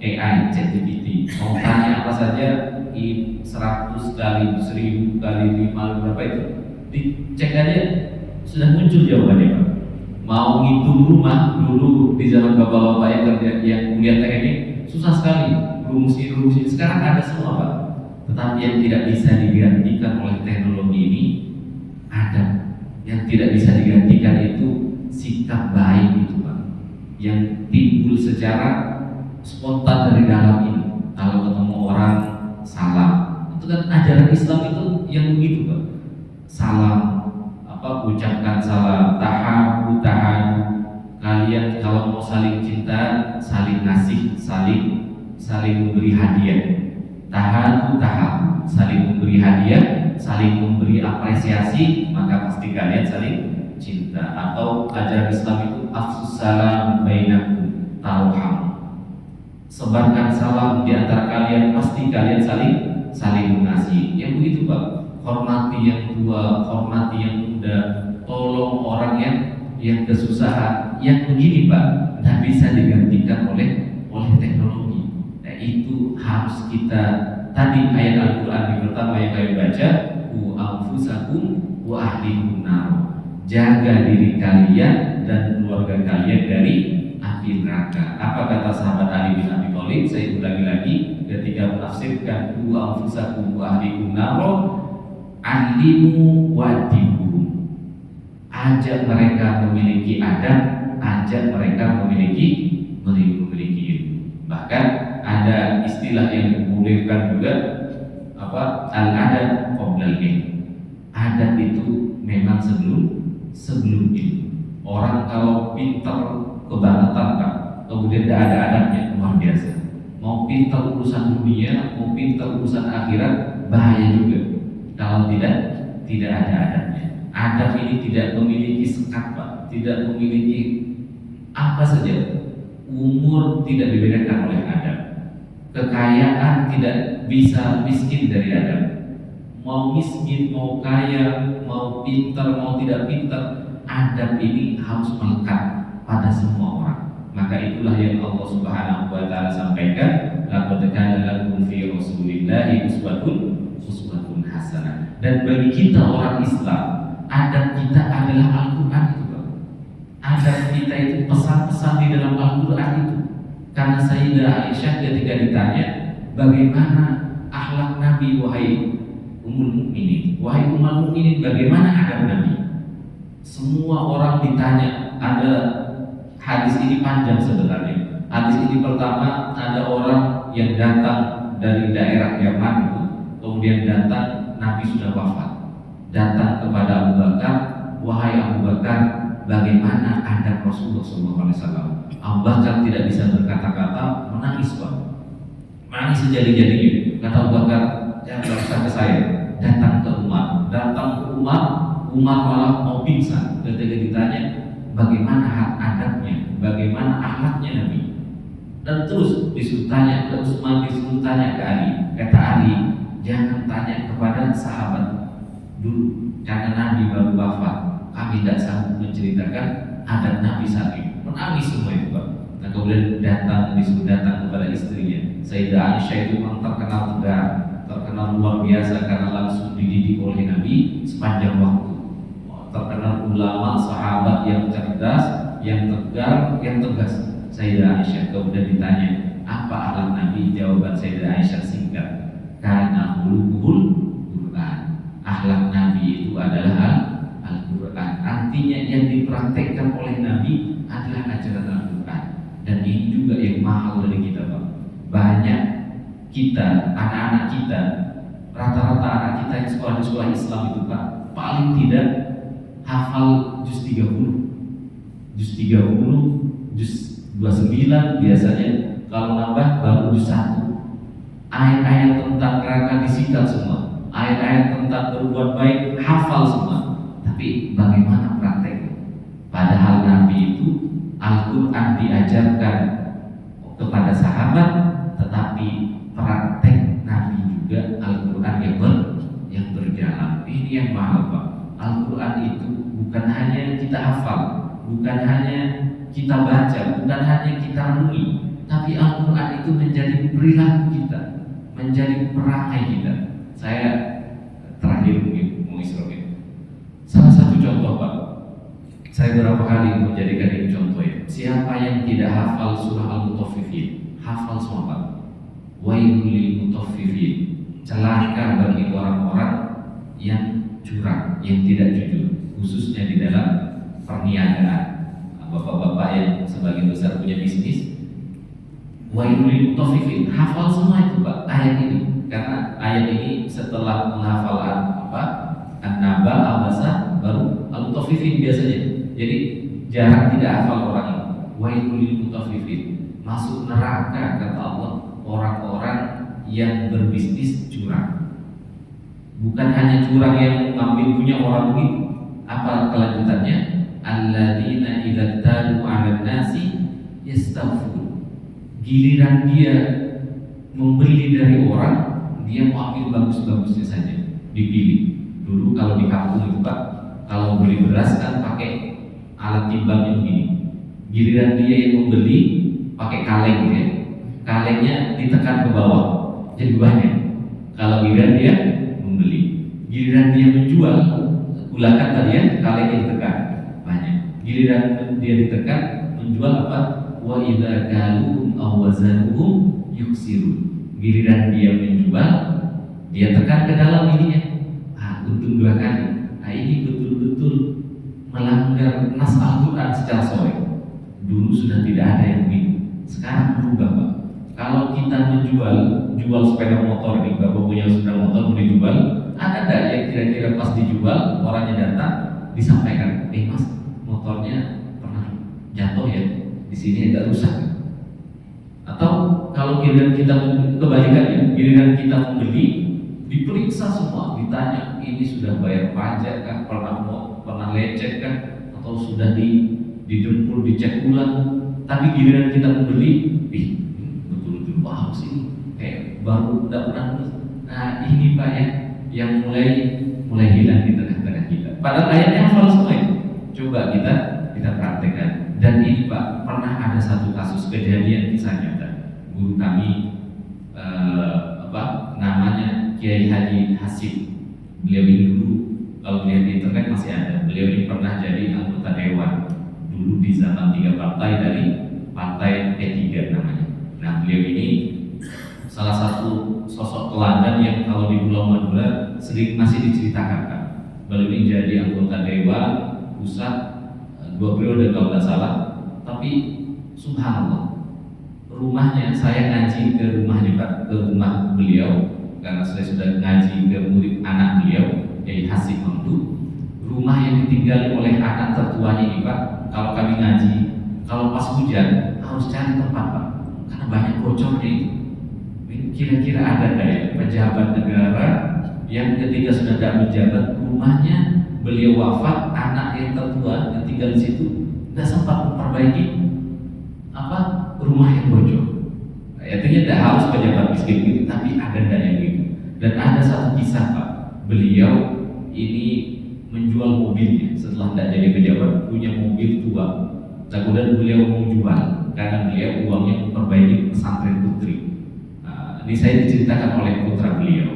AI, ChatGPT. Mau tanya apa saja 100 kali, 1000 kali, 5 berapa itu, dicek aja sudah muncul jawabannya Pak. Mau ngitung rumah dulu di zaman bapak-bapak yang kerja yang kuliah teknik susah sekali, rumus-rumus sekarang ada semua Pak. Tetapi yang tidak bisa digantikan oleh teknologi ini ada. Yang tidak bisa digantikan itu sikap baik itu Pak, yang timbul secara spontan dari dalam ini. Kalau ketemu orang salam, itu kan ajaran Islam itu yang begitu Pak. Salam, ucapkan salam, tahan. Kalian kalau mau saling cinta, saling ngasih, saling memberi hadiah. Tahan, saling memberi hadiah, saling memberi apresiasi, maka pasti kalian saling cinta. Atau ajaran Islam itu afsus salam bainakum tarham. Sebarkan salam di antara kalian, pasti kalian saling mengasihi. Yang begitu Pak. Hormati yang tua, hormati yang muda, tolong orang yang kesusahan. Yang begini Pak, tidak bisa digantikan oleh teknologi. Nah, itu harus kita, tadi ayat Al-Quran yang pertama yang kalian baca, ku anfusakum wa ahlikum nar. Jaga diri kalian dan keluarga kalian dari api neraka. Apa kata sahabat Ali bin Abi Thalib? Saya ulangi lagi ketika menafsirkan ku anfusakum wa ahlikum nar, alimu wadibuhum. Ajak mereka memiliki adab, ajak mereka memiliki ilmu. Bahkan ada istilah yang dibolehkan juga, al-adab qoblal ilm. Adab itu memang sebelum ilmu. Orang kalau pintar kebangetan Pak, kemudian tidak ada adabnya, luar biasa. Mau pintar urusan dunia, mau pintar urusan akhirat, bahaya juga kalau tidak ada adabnya. Adab ini tidak memiliki sekat Pak, tidak memiliki apa saja. Umur tidak dibedakan oleh adab. Kekayaan tidak bisa miskin dari adab. Mau miskin, mau kaya, mau pintar, mau tidak pintar, adab ini harus melekat pada semua orang. Maka itulah yang Allah Subhanahu wa taala sampaikan, laqad kana lakum fi Rasulillahi uswatun hasanah. Dan bagi kita orang Islam, adab kita adalah Al-Qur'an itu, Pak. Adab kita itu pesan-pesan di dalam Al-Qur'an itu. Karena Sayyidah Aisyah ketika ditanya, bagaimana akhlak Nabi wahai Ummul Mukminin, wahai Ummul Mukminin, bagaimana adab Nabi? Semua orang ditanya. Ada hadis ini panjang sebenarnya. Hadis ini pertama, ada orang yang datang dari daerah Yaman itu, kemudian datang, Nabi sudah wafat. Datang kepada Abu Bakar, wahai Abu Bakar, bagaimana adab Rasulullah SAW? Abu Bakar tidak bisa berkata-kata, menangis Pak, menangis sejadi-jadinya. Kata Abu Bakar, jangan berkata ke saya, datang ke Umar. Datang ke Umar malah mau pingsan ketika ditanya bagaimana adabnya, bagaimana akhlaknya Nabi. Dan terus disuruh tanya ke Utsman, disuruh tanya ke Ali. Kata Ali, jangan tanya kepada sahabat dulu, karena Nabi baru wafat. Kami tidak sanggup menceritakan adab Nabi saat itu. Menangis semua itu Pak. Nah kemudian disuruh datang kepada istrinya. Sayyidah Aisyah itu memang terkenal tegar, terkenal luar biasa karena langsung dididik oleh Nabi sepanjang waktu. Terkenal ulama, sahabat yang cerdas, yang tegar, yang tegas. Sayyidah Aisyah kemudian ditanya, apa akhlak Nabi? Jawaban Sayyidah Aisyah singkat, karena khuluquhul Quran. Akhlak Nabi itu adalah Al-Quran. Artinya yang dipraktekkan oleh Nabi adalah ajaran Al-Quran. Dan ini juga yang mahal dari kita Pak. Banyak kita, anak-anak kita, rata-rata anak kita yang sekolah di sekolah Islam itu Pak, paling tidak hafal juz 30, juz 30, juz 29 biasanya. Kalau nambah baru juz 1. Ayat-ayat tentang neraka disikat semua, ayat-ayat tentang berbuat baik hafal semua. Tapi bagaimana praktek? Padahal Nabi itu Al-Quran diajarkan kepada sahabat, tetapi praktek Nabi juga Al-Quran yang berjalan. Ini yang mahal Pak. Al-Quran itu bukan hanya kita hafal, bukan hanya kita baca, bukan hanya kita renungi, tapi Al-Quran itu menjadi perilaku kita, menjadi perangai kita. Saya terakhir mungkin mau isrokin salah satu contoh Pak. Saya berapa kali menjadikan ini contoh ya. Siapa yang tidak hafal surah Al-Mutaffifin? Hafal semua Pak. Wailul lil mutaffifin. Celaka bagi orang-orang yang curang, yang tidak jujur, khususnya di dalam perniagaan. Bapak-bapak yang sebagian besar punya bisnis, wailul lil mutaffifin, hafal semua itu Pak ayat ini. Karena ayat ini setelah menghafal An-Naba, Al-Basa, baru Al-Mutaffifin biasanya. Jadi jarang tidak hafal orang ini. Wailul lil mutaffifin, masuk neraka kata Allah orang-orang yang berbisnis curang. Bukan hanya curang yang ngambil punya orang begitu. Apa kelanjutannya? Alladzina idza talu 'alan nasi yastaghfirun. Giliran dia membeli dari orang, dia mau ambil bagus-bagusnya saja, dipilih. Dulu kalau di kampung itu Pak, kalau beli beras kan pakai alat timbangnya begini. Giliran dia yang membeli pakai kaleng ya. Kalengnya ditekan ke bawah, jadi banyak. Kalau giliran dia membeli, giliran dia menjual, gulakan tadi ya, kalengnya ditekan, banyak. Giliran dia ditekan, menjual apa? Wa idza kaluhum aw wazanuhum yuksirun. Giliran dia menjual, dia tekan ke dalam ininya. Untung 2 kali. Nah ini betul-betul melanggar nas Al-Quran secara sore. Dulu sudah tidak ada yang begitu. Sekarang berubah Pak. Kalau kita jual sepeda motor ini, Bapak punya sepeda motor mau dijual, ada nggak yang kira-kira pas dijual orangnya datang disampaikan, Mas motornya pernah jatuh ya, di sini agak rusak. Atau kalau giliran kita kebalikannya, giliran kita membeli, diperiksa semua, ditanya ini sudah bayar pajak kah, pernah lecet kah, atau sudah didempul, dicek ulang. Tapi giliran kita membeli, betul-betul bagus ini, kayak baru tidak pernah. Nah ini Pak ya, yang mulai hilang di tengah-tengah kita. Padahal ayatnya hafal semua itu. Coba kita praktekkan. Dan ini Pak, pernah ada satu kasus kejadian kisah nyata. Guru kami namanya Kiai Haji Hasim. Beliau ini dulu, kalau lihat di internet masih ada. Beliau ini pernah jadi anggota dewan dulu di zaman 3 partai dari partai P3 namanya. Nah beliau ini salah satu sosok teladan yang kalau di Pulau Madura sering masih diceritakan Pak. Beliau ini jadi anggota dewan pusat 2 periode kalau tidak salah. Tapi subhanallah, rumahnya, saya ngaji ke rumahnya Pak, ke rumah beliau karena saya sudah ngaji ke murid anak beliau Kiai Hasim Mamdu. Rumah yang ditinggali oleh anak tertuanya ini Pak, kalau kami ngaji, kalau pas hujan harus cari tempat Pak, karena banyak bocornya itu. Kira-kira ada nggak ya pejabat negara yang ketika sudah tidak menjabat, rumahnya beliau wafat, anak yang tertua yang tinggal di situ nggak sempat memperbaiki rumah yang bocor. Artinya tidak harus pejabat miskin gitu, tapi ada yang gitu. Dan ada satu kisah Pak, beliau ini menjual mobilnya setelah tidak jadi pejabat, punya mobil tua. Kemudian beliau mau jual karena beliau uangnya memperbaiki pesantren putri. Ini saya diceritakan oleh putra beliau.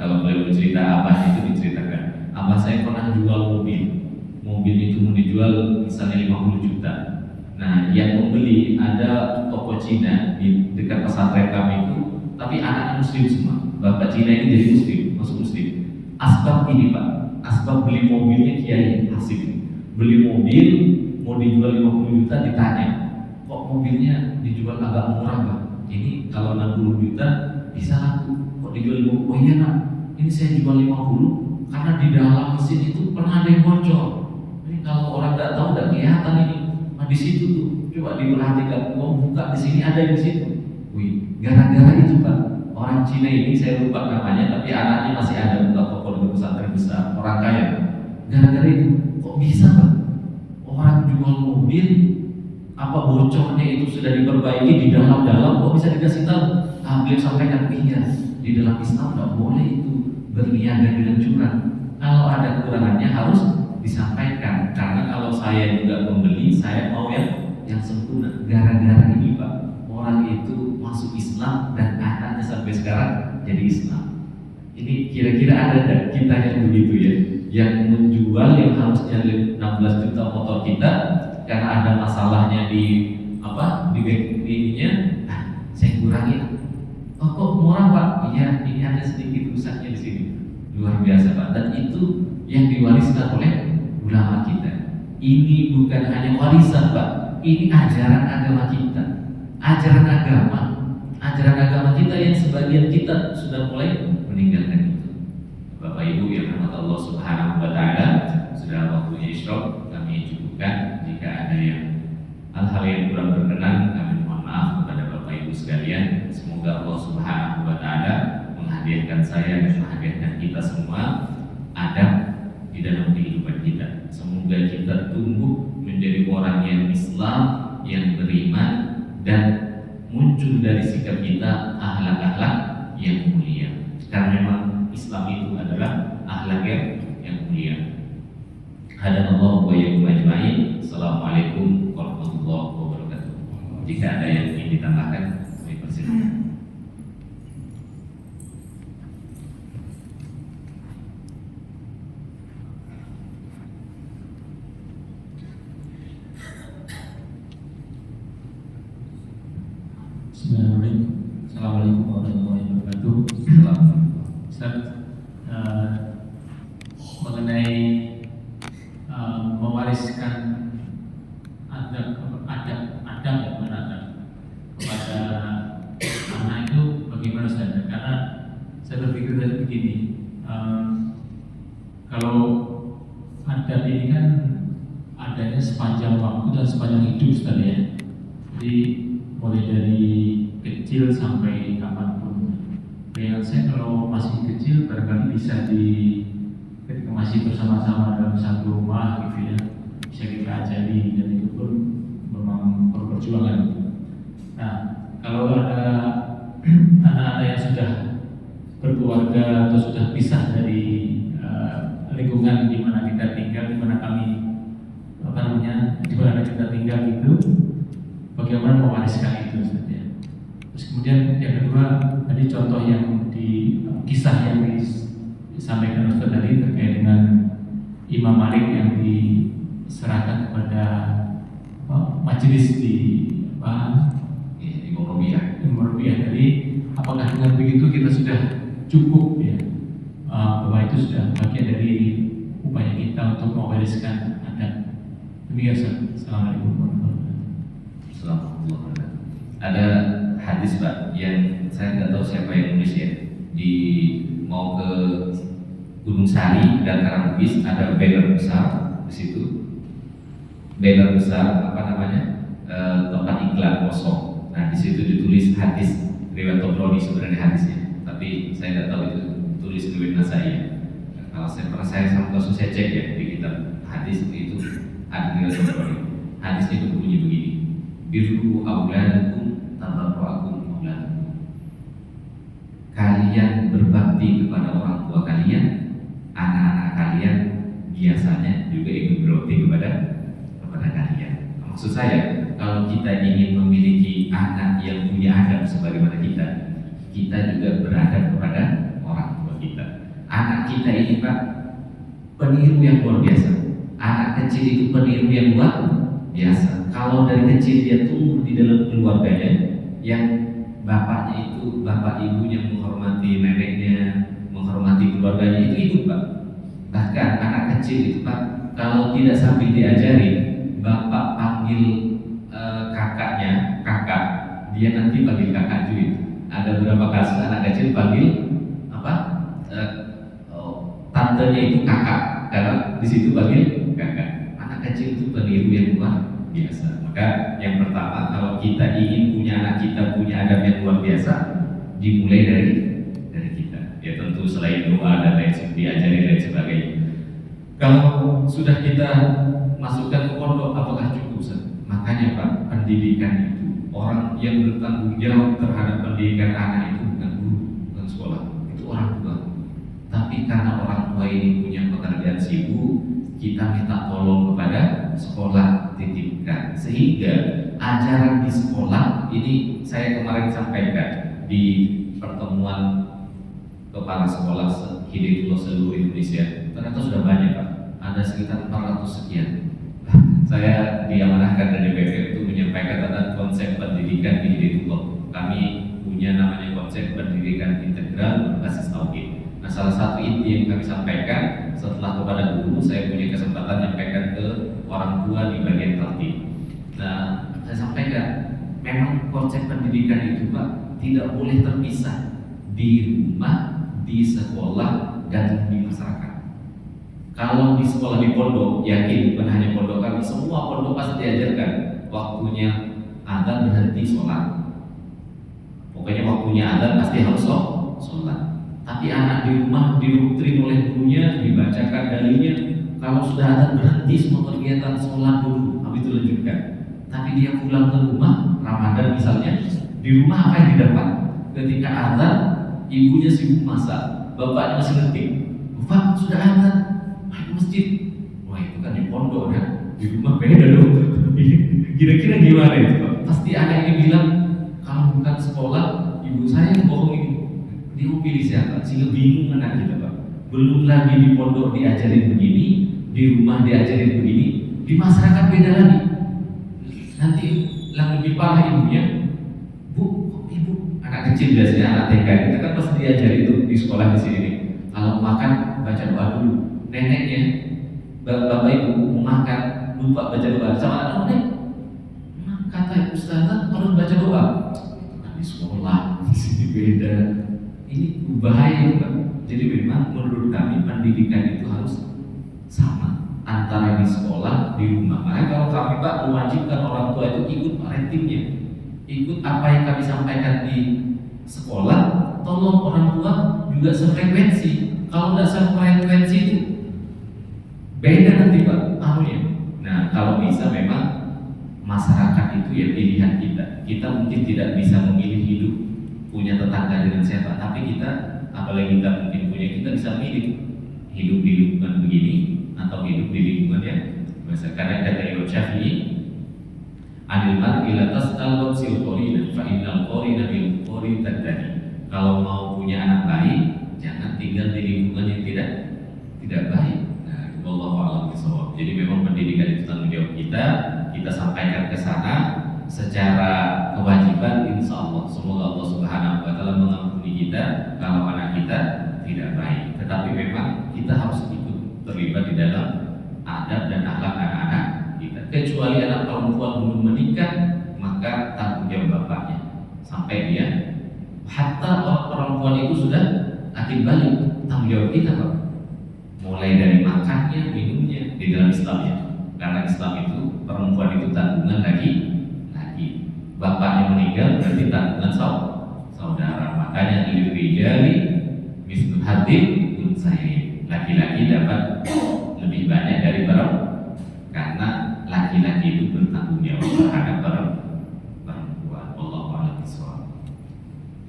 Kalau beliau bercerita, abah itu diceritakan, abah saya pernah jual mobil itu mau dijual misalnya 50 juta. Nah yang membeli ada toko Cina di dekat pesantren kami itu, tapi anaknya muslim semua. Bapak Cina ini jadi muslim, masuk muslim. Asbab ini Pak, asbab beli mobilnya Kiai Hasim. Beli mobil mau dijual 50 juta, ditanya, kok mobilnya dijual agak murah Pak? Ini kalau 60 juta bisa laku, kok dijual 50? Oh iya Nak, ini saya jual 50 karena di dalam mesin itu pernah ada yang bocor. Ini kalau orang tidak tahu tidak kelihatan ini. Nah di situ tuh, coba diperhatikan, buka di sini ada di situ. Wih, gara-gara itu Pak, orang Cina ini saya lupa namanya, tapi anaknya masih ada buka toko di pesantren besar, orang kaya. Gara-gara itu, kok bisa Pak? Orang jual mobil, apa bocornya itu sudah diperbaiki di dalam-dalam, kok bisa dikasih tahu? Beliau sampaikan, iya, di dalam Islam tidak boleh itu berniaga dengan curang. Kalau ada kekurangannya harus disampaikan, karena kalau saya juga membeli, saya mau yang sempurna. Gara-gara ini Pak, orang itu masuk Islam dan anaknya sampai sekarang jadi Islam. Ini kira-kira ada nggak kita yang begitu ya, yang menjual yang harusnya 16 juta motor kita karena ada masalahnya di backingnya, saya kurangi. Oh kok murah Pak? Iya, ini ada sedikit rusaknya di sini. Luar biasa Pak. Dan itu yang diwariskan oleh ulama kita. Ini bukan hanya warisan Pak, ini ajaran agama kita. Ajaran agama kita yang sebagian kita sudah mulai meninggalkan itu. Bapak Ibu yang rahmat Allah Subhanahu wa taala, sudah waktunya isyraq, kami cukupkan. Jika ada yang hal-hal yang kurang berkenan, kami mohon maaf kepada Bapak Ibu sekalian. Semoga Allah Subhanahu wa taala menghadiahkan saya dan menghadiahkan kita semua adab di dalam kehidupan kita. Semoga kita tumbuh menjadi orang yang Islam, yang beriman, dan muncul dari sikap kita akhlak-akhlak yang mulia. Karena memang Islam itu adalah akhlak yang mulia. Hadanallahu wa iyyakum ajma'in. Assalamualaikum warahmatullahi wabarakatuh. Jika ada yang ingin ditambahkan, kami persilakan. Assalamualaikum warahmatullahi wabarakatuh. Ustaz, mengenai mewariskan adab kepada anak itu bagaimana Ustaz? Karena saya berpikir dari begini, kalau adab ini kan adanya sepanjang waktu dan sepanjang hidup Ustaz ya. Jadi mulai dari kecil sampai kapanpun. Bayangan saya kalau masih kecil barangkali bisa masih bersama-sama dalam satu rumah gitu ya, bisa kita ajari, dan itu pun memang perlu perjuangan. Nah, kalau ada anak-anak yang sudah berkeluarga atau sudah pisah dari lingkungan di mana kita tinggal, di mana kami di mana kita tinggal itu, bagaimana mewariskan itu sebenarnya. Terus kemudian yang kedua, tadi contoh yang di kisah yang disampaikan Ustaz tadi terkait dengan Imam Malik yang diserahkan kepada majelis di Imam Rabi'ah tadi, apakah dengan begitu kita sudah cukup ya, bahwa itu sudah bagian dari upaya kita untuk mewariskan adat. Demikian. Assalamualaikum warahmatullahi wabarakatuh. Ada hadis Pak yang saya nggak tahu siapa yang nulis ya, di mau ke Gunung Sari dan Karangkis ada banner besar di situ, banner besar tempat iklan kosong. Nah di situ ditulis hadis riwayat Tabrani sebenarnya hadisnya, tapi saya nggak tahu itu tulis riwayat Nasai ya. Kalau saya langsung saya cek ya di kitab hadis itu ada riwayat Tabrani. Hadisnya itu bunyi begini: birru auladakum tabarruakum auladukum. Kalian berbakti kepada orang tua kalian, anak-anak kalian biasanya juga ikut berbakti kepada kalian. Maksud saya, kalau kita ingin memiliki anak yang punya adab sebagaimana kita juga beradab kepada orang tua kita. Anak kita ini Pak, peniru yang luar biasa. Anak kecil itu peniru yang luar biasa. Kalau dari kecil dia tumbuh di dalam keluarganya yang bapaknya itu, bapak ibunya menghormati neneknya, menghormati keluarganya, itu ikut Pak. Bahkan anak kecil itu Pak, kalau tidak sambil diajari, bapak panggil kakaknya kakak, dia nanti panggil kakak juga. Ada beberapa kasus anak kecil panggil tantenya itu kakak, karena di situ panggil kakak. Anak kecil itu peniru yang luar biasa. Maka yang pertama, kalau kita ingin punya anak kita punya adab yang luar biasa, dimulai dari kita. Ya tentu selain doa dan lain sebagainya, diajari dan sebagainya. Kalau sudah kita masukkan ke pondok, apakah cukup? Makanya Pak, pendidikan itu, orang yang bertanggung jawab terhadap pendidikan anak itu bukan guru, bukan sekolah, itu orang tua. Tapi karena orang tua ini punya pekerjaan sibuk, kita minta tolong kepada sekolah titipkan, sehingga ajaran di sekolah ini, saya kemarin sampaikan di pertemuan kepala sekolah Hidayatullah seluruh Indonesia, ternyata sudah banyak Pak, ada sekitar 400 sekian. Saya diamanahkan dari BPM untuk menyampaikan tentang konsep pendidikan di Hidayatullah. Kami punya namanya konsep pendidikan integral berbasis tauhid. Nah, salah satu inti yang kami sampaikan setelah kepada guru, saya punya kesempatan menyampaikan ke orang tua di bagian talqin. Nah, saya sampaikan memang konsep pendidikan itu Pak tidak boleh terpisah di rumah, di sekolah, dan di masyarakat. Kalau di sekolah di pondok, yakin bukan hanya pondok kami, semua pondok pasti diajarkan waktunya adzan berhenti sholat. Pokoknya waktunya adzan pasti harus sholat. Tapi anak di rumah didoktrin oleh gurunya, dibacakan dalilnya, kalau sudah adzan berhenti semua kegiatan, sholat dulu, habis itu lanjutkan. Tapi dia pulang ke rumah, Ramadan misalnya, di rumah apa yang didapat? Ketika adzan, ibunya sibuk masak, bapaknya masih ngetik. Bapak sudah adzan, ke masjid. Wah itu kan di pondok kan, di rumah beda dong. Kira-kira gimana itu Pak? Pasti anak ini bilang, kalau bukan sekolah, ibu saya yang bohong ini. Dia mau pilih siapa? Sehingga bingung anak kita Pak. Belum lagi di pondok diajarin begini, di rumah diajarin begini, di masyarakat beda lagi. Nanti yang lebih parah ibunya, Bu, ibu anak kecil biasanya anak TK kita kan pasti diajari itu di sekolah di sini nih. Kalau makan baca doa dulu. Neneknya, bapak ibu mau makan lupa baca doa sama anak-anak. Kata ustazah harus baca doa. Itu kan di sekolah, di sini beda. Ini bahaya itu Pak. Jadi memang menurut kami pendidikan itu harus sama antara di sekolah, di rumah. Makanya kalau kami Pak mewajibkan orang tua itu ikut parentingnya, ikut apa yang kami sampaikan di sekolah. Tolong orang tua juga sefrekuensi. Kalau tidak sefrekuensi itu Beda nanti Pak, anunya. Nah, kalau bisa memang masyarakat itu ya pilihan kita. Kita mungkin tidak bisa memilih hidup punya tetangga dengan siapa, tapi kita, apalagi kita mungkin punya, kita bisa milih hidup di lingkungan begini atau hidup di lingkungan yang biasa. Karena kata Imam Syafi'i, anil mar'i la tas'al waqsil qarina fa innal qarina bil qarin tadani. Kalau mau punya anak baik, jangan tinggal di lingkungan yang tidak baik. Nah, wallahu a'lam bishawab. Jadi memang pendidikan itu tanggung jawab kita sampaikan ke sana secara kewajiban, insya Allah. Semoga Allah Subhanahu wa Ta'ala mengampuni kita kalau anak kita tidak baik. Tetapi memang kita harus ikut terlibat di dalam adab dan akhlak anak-anak kita. Kecuali anak perempuan belum menikah, maka tanggung jawab bapaknya sampai dia. Hatta orang perempuan itu sudah akan balik, tanggung jawab kita Pak. Mulai dari makannya, minumnya di dalam Islam ya. Karena Islam itu perempuan itu tanggungan lagi. Bapaknya meninggal berarti tanggungan saudara. Makanya lirijali mislu hadid unsayain. Laki-laki dapat lebih banyak dari perempuan karena laki-laki itu bertanggung jawab terhadap perempuan. Wallahu a'lam bishawab.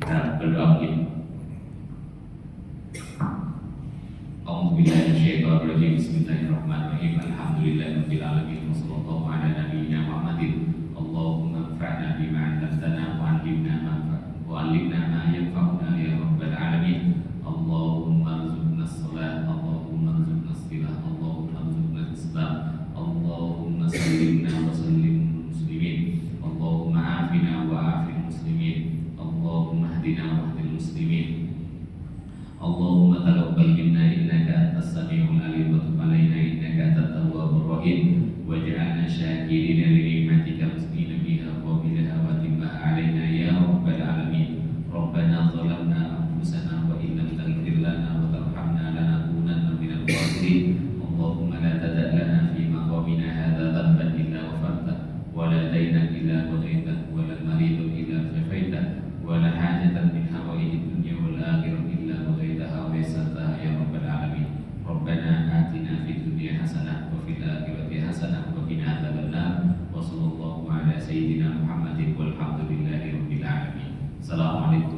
Kita berdoa begini. A'udzubillahi minasyaitonir rajim. Bismillahirrahmanirrahim. Alhamdulillahirabbil alamin. Wassallallahu ala nabiyyina Muhammadin. Allahumma anfa'na bima 'allamtana wa 'allimna ma yanfa'una ya rabbal alamin. Allahumma arzuqna as-salat, Allahumma arzuqna as-silah, Allahumma arzuqna al-islam, Allahumma sallimna wa sallim muslimin, Allahumma afina wa afil muslimin, Allahumma hdina wa hdil muslimin, Allahumma taqabbal minna innaka antas sami'ul alim wa tub 'alaina innaka antat tawwabur rahim waj'alna syakirina li ni'matika muslimina biha wa biha wa timma 'alaina ya rabbal alamin. Rabbana zalamna anfusana wa in lam taghfir lana wa tarhamna lanakunanna minal khasirin. Allahumma la tada' lana fi maqamina hadza dhanban illa ghafarta wa la daynan illa qadayta wa la maridan illa shafaita wa la hajatan min hawaijid dunya wal akhirah illa qadaytaha wa yassartaha ya rabbal alamin. Rabbana atina fid dunya hasanah wa fil akhirati hasanah wa qina adzabannar. Wa sallallahu ala sayyidina Muhammadin walhamdulillahi rabbil alamin. Assalamualaikum.